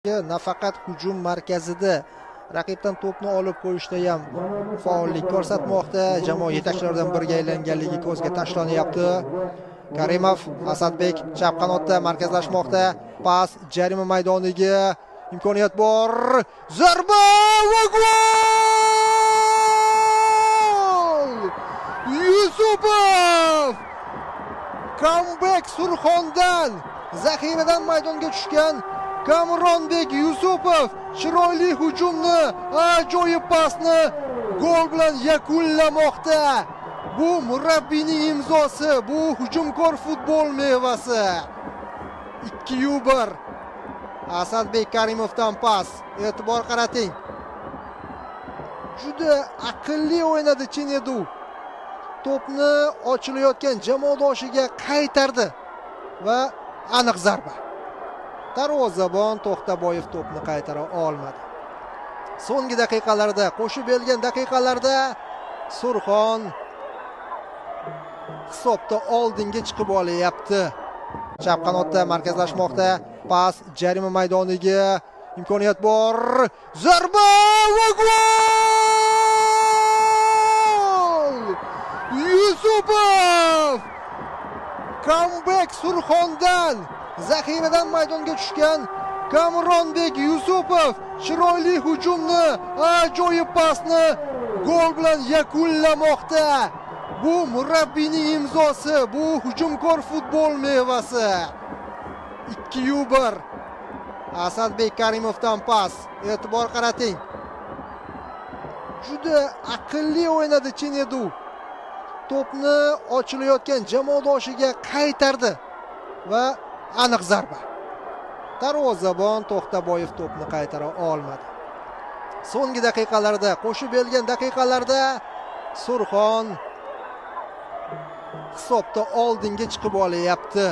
Nafaqat hujum markazida raqibdan to'pni olib qo'yishda ham faollik ko'rsatmoqda. Jamoa yetakchilaridan biriga aylanganligi ko'zga tashlanyapti. Karimov, Asadbek chap qanotda markazlashmoqda. Pas jarima maydoniga, imkoniyat bor. Zarba va gol! Yusupov! Comeback Surxondan zaxiradan maydonga tushgan Kamronbek Yusupov chiroyli hujumni, ajoyib pasni gol bilan yakunlamoqda. Bu murabbiyning imzosi, bu hujumkor futbol mevasi. 2-1. Asadbek Karimovdan pas. E'tibor qarating. Juda aqlli o'ynadi Chinedu. To'pni ochilayotgan jamoadoshiga qaytardi va aniq zarba. Darvozabon To'xtaboyev to'pni qaytara olmadi. So'nggi daqiqalarda, qo'shib bergan daqiqalarda Surxon hisobda oldinga chiqib olyapti. Chap qanotda markazlashmoqda. Pas jarima maydoniga, imkoniyat bor. Zarba va gol! Yusupov! Comeback Surxondan zaxiradan maydonga tushgan Kamronbek Yusupov chiroyli hujumni, ajoyib pasni gol bilan yakunlamoqda. Bu murabbiyning imzosi, bu hujumkor futbol mevasi. 2-1. Asadbek Karimovdan pas. E'tibor qarating. Juda aqlli o'ynadi Chinedu. To'pni ochilayotgan jamoadoshiga qaytardi va aniq zarba. Darvozabon To'xtaboyev to'pni qaytara olmadi. So'nggi daqiqalarda, qo'shib bergan daqiqalarda Surxon hisobda oldinga chiqib olyapti.